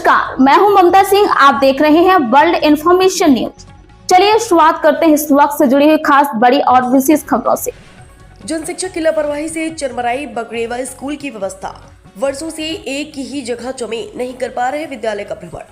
नमस्कार, मैं हूं ममता सिंह। आप देख रहे हैं वर्ल्ड इन्फॉर्मेशन न्यूज। चलिए शुरुआत करते हैं इस वक्त से जुड़ी हुई खास बड़ी और विशेष खबरों से। जन शिक्षक की लापरवाही से चरमराई बगरेवा स्कूल की व्यवस्था। वर्षों से एक ही जगह जमे नहीं कर पा रहे विद्यालय का भ्रमण।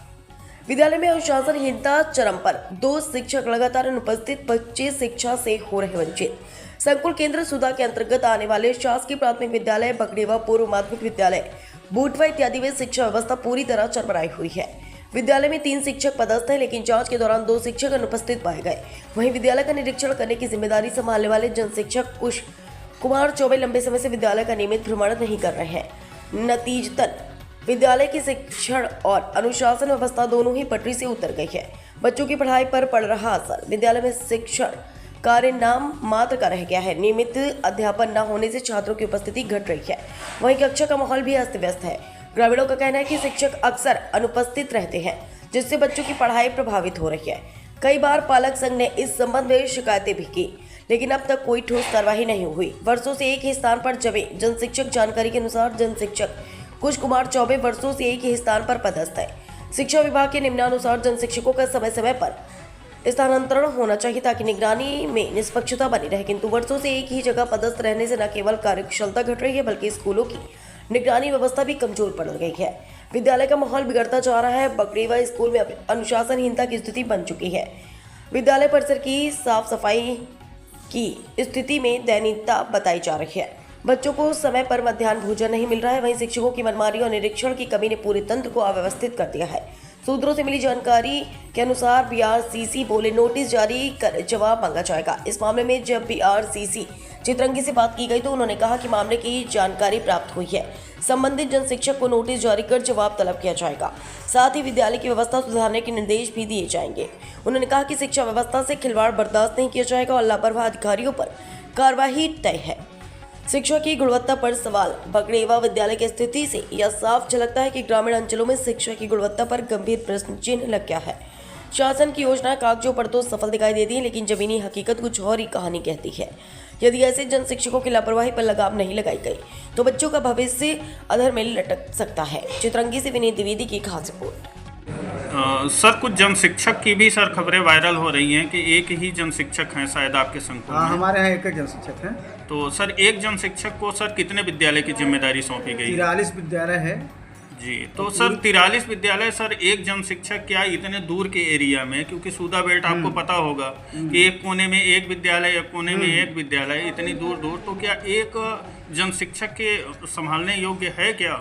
विद्यालय में अनुशासनहीनता चरम पर। 2 शिक्षक लगातार अनुपस्थित, बच्चे शिक्षा से हो रहे वंचित। संकुल केंद्र सुधा के अंतर्गत आने वाले शासकीय प्राथमिक विद्यालय बगरेवा, पूर्व माध्यमिक विद्यालय बूटवा इत्यादि में शिक्षा व्यवस्था पूरी तरह चरमराई हुई है। विद्यालय में 3 शिक्षक पदस्थ हैं, लेकिन जांच के दौरान 2 शिक्षक अनुपस्थित पाए गए। वहीं विद्यालय का निरीक्षण करने की जिम्मेदारी संभालने वाले जन शिक्षक कुश कुमार चौबे लंबे समय से विद्यालय का नियमित भ्रमण नहीं कर रहे हैं। नतीजतन विद्यालय की शिक्षण और अनुशासन व्यवस्था दोनों ही पटरी से उतर गई है। बच्चों की पढ़ाई पर पड़ रहा असर। विद्यालय में शिक्षण कार्य नाम मात्र का रह गया है। नियमित अध्यापन न होने से छात्रों की उपस्थिति घट रही है। वहीं कक्षा का माहौल भी अस्त व्यस्त है। ग्रामीणों का कहना है कि शिक्षक अक्सर अनुपस्थित रहते हैं, जिससे बच्चों की पढ़ाई प्रभावित हो रही है। कई बार पालक संघ ने इस संबंध में शिकायतें भी की, लेकिन अब तक कोई ठोस कार्रवाई नहीं हुई। वर्षों से एक ही स्थान पर जमे जन शिक्षक। जानकारी के अनुसार जन शिक्षक कुश कुमार चौबे वर्षों से एक ही स्थान पर पदस्थ है। शिक्षा विभाग के निम्नानुसार जन शिक्षकों का समय समय पर स्थानांतरण होना चाहिए ताकि निगरानी में निष्पक्षता बनी रहे, किंतु वर्षों से एक ही जगह पदस्थ रहने से न केवल कार्यकुशलता घट रही है, बल्कि स्कूलों की निगरानी व्यवस्था भी कमजोर पड़ गई है। विद्यालय का माहौल बिगड़ता जा रहा है। बगरेवा स्कूल में अनुशासनहीनता की स्थिति बन चुकी है। विद्यालय परिसर की साफ सफाई की स्थिति में दयनीयता बताई जा रही है। बच्चों को समय पर मध्याह्न भोजन नहीं मिल रहा है। वहीं शिक्षकों की मनमानी और निरीक्षण की कमी ने पूरे तंत्र को अव्यवस्थित कर दिया है। सूत्रों से मिली जानकारी के अनुसार बीआरसीसी बोले नोटिस जारी कर जवाब मांगा जाएगा। इस मामले में जब बीआरसीसी चित्रंगी से बात की गई तो उन्होंने कहा कि मामले की जानकारी प्राप्त हुई है। संबंधित जन शिक्षक को नोटिस जारी कर जवाब तलब किया जाएगा। साथ ही विद्यालय की व्यवस्था सुधारने के निर्देश भी दिए जाएंगे। उन्होंने कहा कि शिक्षा व्यवस्था से खिलवाड़ बर्दाश्त नहीं किया जाएगा और लापरवाह अधिकारियों पर कार्रवाई तय है। शिक्षा की गुणवत्ता पर सवाल। बगरेवा विद्यालय की स्थिति से यह साफ झलकता है कि ग्रामीण अंचलों में शिक्षा की गुणवत्ता पर गंभीर प्रश्न चिन्ह लग गया है। शासन की योजना कागजों पर तो सफल दिखाई देती है, लेकिन जमीनी हकीकत कुछ और ही कहानी कहती है। यदि ऐसे जन शिक्षकों की लापरवाही पर लगाम नहीं लगाई गई तो बच्चों का भविष्य अधर में लटक सकता है। चित्रंगी से विनीत द्विवेदी की खास रिपोर्ट। सर, कुछ जन शिक्षक की भी सर खबरें वायरल हो रही हैं कि एक ही जन शिक्षक हैं शायद आपके संकुल में। हमारे यहाँ एक जन शिक्षक हैं। तो सर, एक जन शिक्षक को सर कितने विद्यालय की जिम्मेदारी सौंपी गई? 43 विद्यालय है जी। तो सर 43 विद्यालय, सर एक जन शिक्षक क्या इतने दूर के एरिया में, क्योंकि सूदा बेल्ट आपको पता होगा कि एक कोने में एक विद्यालय, एक कोने में एक विद्यालय, इतनी दूर दूर, तो क्या एक जन शिक्षक के संभालने योग्य है क्या?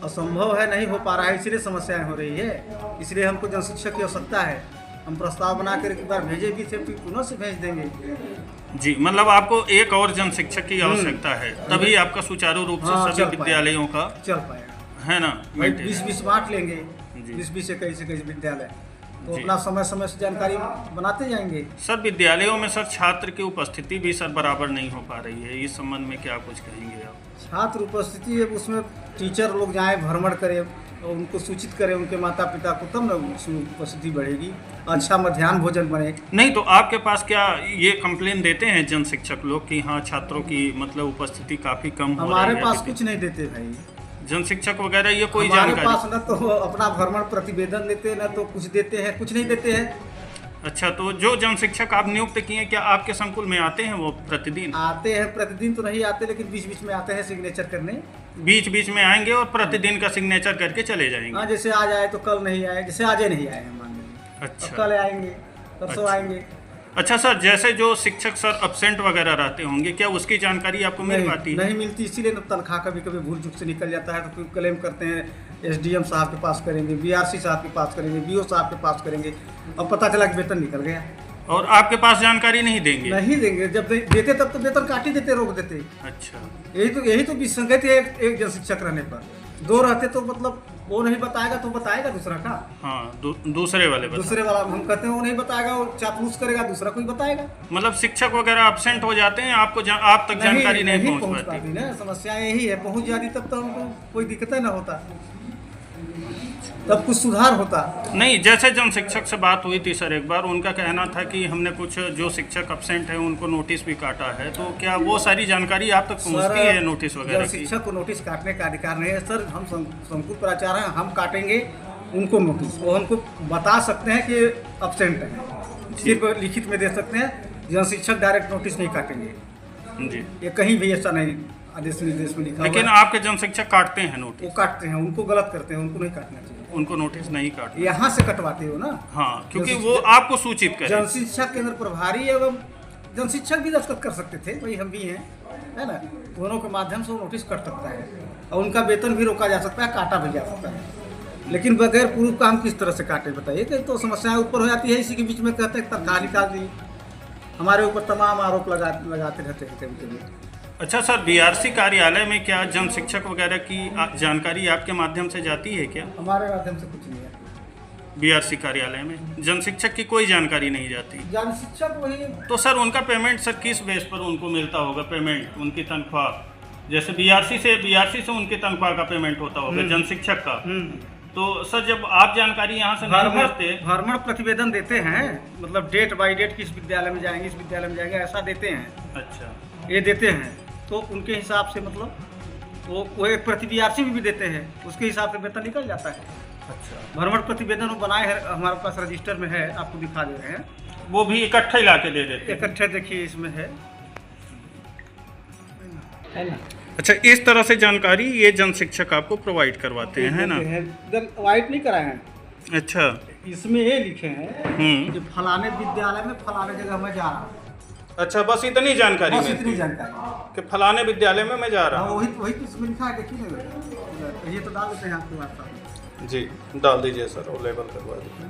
असंभव है, नहीं हो पा रहा है, इसलिए समस्याएं हो रही है। इसलिए हमको जन शिक्षक की आवश्यकता है। हम प्रस्ताव बना कर एक बार भेजे भी थे, फिर पुनः से भेज देंगे। जी, मतलब आपको एक और जन शिक्षक की आवश्यकता है, तभी आपका सुचारू रूप से सभी विद्यालयों का चल पाएगा, है ना? 20-20 बांट लेंगे, 20-20 से कई विद्यालय, तो अपना समय समय से जानकारी बनाते जाएंगे। सर विद्यालयों में सर छात्र की उपस्थिति भी सर बराबर नहीं हो पा रही है, इस संबंध में क्या कुछ कहेंगे आप? छात्र उपस्थिति है, उसमें टीचर लोग जाएँ, भ्रमण करें और उनको सूचित करें उनके माता पिता को, तब ना उसमें उपस्थिति बढ़ेगी। अच्छा मध्याह्न भोजन बने। नहीं तो आपके पास क्या ये कंप्लेन देते हैं जन शिक्षक लोग कि हाँ छात्रों की मतलब उपस्थिति काफ़ी कम हो रही है? हमारे पास कुछ नहीं देते भाई जन शिक्षक वगैरह, ये कोई हमारे जानकारी? पास न तो अपना भ्रमण प्रतिवेदन देते हैं, न तो कुछ देते हैं, कुछ नहीं देते हैं। अच्छा, तो जो जन शिक्षक आप नियुक्त किए, क्या आपके संकुल में आते हैं वो प्रतिदिन? आते हैं, प्रतिदिन तो नहीं आते, लेकिन बीच बीच में आते हैं सिग्नेचर करने। बीच बीच में आएंगे और प्रतिदिन का सिग्नेचर करके चले जाएंगे? हाँ, जैसे आज आए तो कल नहीं आए, जैसे आज नहीं आए हैं मान लीजिए। अच्छा, कल आएंगे, परसों आएंगे। अच्छा सर, जैसे जो शिक्षक सर अब्सेंट वगैरह रहते होंगे, क्या उसकी जानकारी आपको मिल पाती है? नहीं मिलती, इसीलिए तनख्वाह कभी कभी भूल चूक से निकल जाता है, तो फिर क्लेम करते हैं एसडीएम साहब के पास करेंगे, बीआरसी साहब के पास करेंगे, बीओ साहब के पास करेंगे। अब पता चला कि वेतन निकल गया और आपके पास जानकारी नहीं देंगे? नहीं देंगे, जब देते तब तो वेतन काट ही देते, रोक देते। अच्छा, यही तो विसंगति है एक जन शिक्षक रहने पर। 2 रहते तो मतलब वो नहीं बताएगा तो बताएगा दूसरा का। हाँ, दूसरे वाला हम कहते हैं वो नहीं बताएगा, वो चापलूस करेगा, दूसरा कोई बताएगा। मतलब शिक्षक वगैरह अब्सेंट हो जाते हैं, आपको आप तक जानकारी नहीं पहुंच पाती ना। समस्या यही है, पहुंच जाती तब तो हमको कोई दिक्कत ना होता, तब कुछ सुधार होता। नहीं, जैसे जन शिक्षक से बात हुई थी सर एक बार, उनका कहना था कि हमने कुछ जो शिक्षक अब्सेंट है उनको नोटिस भी काटा है, तो क्या वो सारी जानकारी आप तक पहुंचती है नोटिस वगैरह की? शिक्षक को नोटिस काटने का अधिकार नहीं है सर। हम संकुल प्राचार्य हैं, हम काटेंगे उनको नोटिस, वो हमको बता सकते हैं कि अब्सेंट है, सिर्फ लिखित में दे सकते हैं। जन शिक्षक डायरेक्ट नोटिस नहीं काटेंगे जी। ये कहीं भी ऐसा नहीं आदेश निर्देश में लिखा लेकिन हुआ है। आपके जन शिक्षक काटते हैं नोटिस, वो काटते हैं, उनको गलत करते हैं, उनको नहीं काटना चाहिए। उनको नोटिस नहीं काटते। यहाँ से कटवाते हो ना। हाँ, क्योंकि जन वो शिक्षक- आपको सूचित करें। जन शिक्षा केंद्र प्रभारी एवं जन शिक्षक भी दस्तखत कर सकते थे, वही हम भी हैं, है ना। दोनों के माध्यम से वो नोटिस कट सकता है और उनका वेतन भी रोका जा सकता है, काटा भी जा सकता है। लेकिन बगैर प्रूफ का हम किस तरह से काटे बताइए। कि तो समस्याएं ऊपर हो जाती है, इसी के बीच में कहते हैं तनख्वाह निकाल दी, हमारे ऊपर तमाम आरोप लगाते रहते हैं कभी कभी। अच्छा सर, बीआरसी कार्यालय में क्या जन शिक्षक वगैरह की जानकारी आपके माध्यम से जाती है क्या? हमारे माध्यम से कुछ नहीं है। बीआरसी कार्यालय में जन शिक्षक की कोई जानकारी नहीं जाती। जन शिक्षक वही तो सर उनका पेमेंट सर किस बेस पर उनको मिलता होगा? पेमेंट उनकी तनख्वाह, जैसे बीआरसी से उनकी तनख्वाह का पेमेंट होता होगा जन शिक्षक का। तो सर जब आप जानकारी यहाँ से नहीं भेजते, भ्रमण प्रतिवेदन देते हैं, मतलब डेट बाई डेट किस विद्यालय में जाएंगे, इस विद्यालय में जाएंगे, ऐसा देते हैं। अच्छा, ये देते हैं तो उनके हिसाब से मतलब वो एक प्रति बीआरसी भी देते हैं, उसके हिसाब से वेतन निकल जाता है। अच्छा। भ्रमण प्रतिवेदन वो बनाए हैं, हमारे पास रजिस्टर में है, आपको दिखा दे रहे हैं। वो भी इकट्ठे ला के दे देते हैं। इकट्ठे देखिए इसमें है ना। अच्छा, इस तरह से जानकारी ये जन शिक्षक आपको प्रोवाइड करवाते हैं, है ना? वाइट नहीं कराए हैं, अच्छा। इसमें ये लिखे हैं कि फलाने विद्यालय में फलाने जगह मैं जा रहा हूँ। अच्छा, बस इतनी जानकारी बस मिलती इतनी है जानकारी कि फलाने विद्यालय में मैं जा रहा हूँ। वही इसमें लिखा है, देखिए ना, ये तो डाल देते हैं आपके पास। जी, डाल दीजिए सर, वो लेबल करवा दीजिए।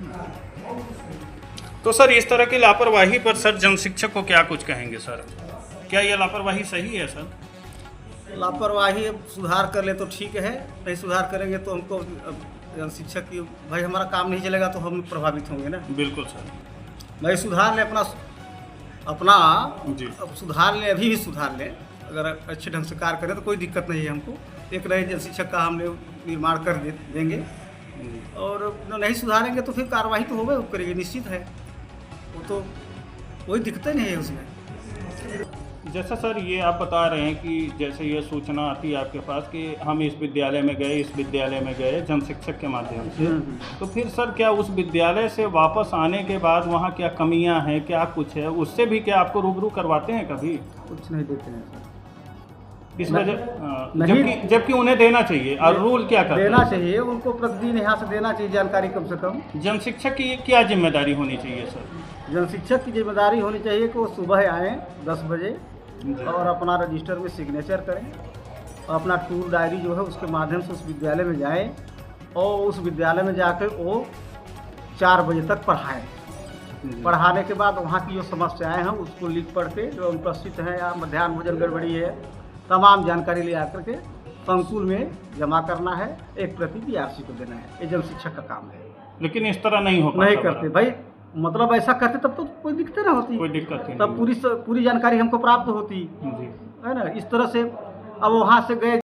तो सर इस तरह की लापरवाही पर सर जन शिक्षक को क्या कुछ कहेंगे सर? क्या ये लापरवाही सही है सर? लापरवाही अब सुधार कर ले तो ठीक है, नहीं सुधार करेंगे तो हमको जन शिक्षक की भाई हमारा काम नहीं चलेगा तो हम प्रभावित होंगे ना। बिल्कुल सर। भाई सुधार ले अपना जी। अब सुधार ले, अभी भी सुधार ले, अगर अच्छे ढंग से कार्य करें तो कोई दिक्कत नहीं है हमको। एक नए जन शिक्षक का हमने निर्माण कर देंगे और नहीं सुधारेंगे तो फिर कार्रवाई तो होगा करेगी, निश्चित है। वो तो कोई दिक्कत नहीं है उसमें। जैसा सर ये आप बता रहे हैं कि जैसे ये सूचना आती है आपके पास कि हम इस विद्यालय में गए, इस विद्यालय में गए जन शिक्षक के माध्यम से, तो फिर सर क्या उस विद्यालय से वापस आने के बाद वहाँ क्या कमियाँ हैं, क्या कुछ है, उससे भी क्या आपको रूबरू करवाते हैं कभी? कुछ नहीं देते हैं सर। इस वजह जबकि उन्हें देना चाहिए, और रूल क्या करता है? देना चाहिए उनको, प्रतिदिन यहाँ से देना चाहिए जानकारी कम से कम। जन शिक्षक की क्या जिम्मेदारी होनी चाहिए सर? जन शिक्षक की जिम्मेदारी होनी चाहिए कि वो सुबह आएँ 10 बजे और अपना रजिस्टर में सिग्नेचर करें और अपना टूर डायरी जो है उसके माध्यम से उस विद्यालय में जाएं और उस विद्यालय में जाकर वो 4 बजे तक पढ़ाएं। पढ़ाने के बाद वहाँ की जो समस्याएं हैं उसको लिख पढ़ के, जो अनुपस्थित हैं या मध्याह्न भोजन गड़बड़ी है, तमाम जानकारी ले आकर के संकुल में जमा करना है, एक प्रति बीआरसी को देना है। ये जन शिक्षक का काम है। लेकिन इस तरह नहीं हो पाता। नहीं करते भाई, मतलब ऐसा करते तब तो कोई दिक्कत ना होती, कोई दिक्कत नहीं। तब पूरी जानकारी हमको प्राप्त होती जी। है ना। इस तरह से अब वहाँ से गए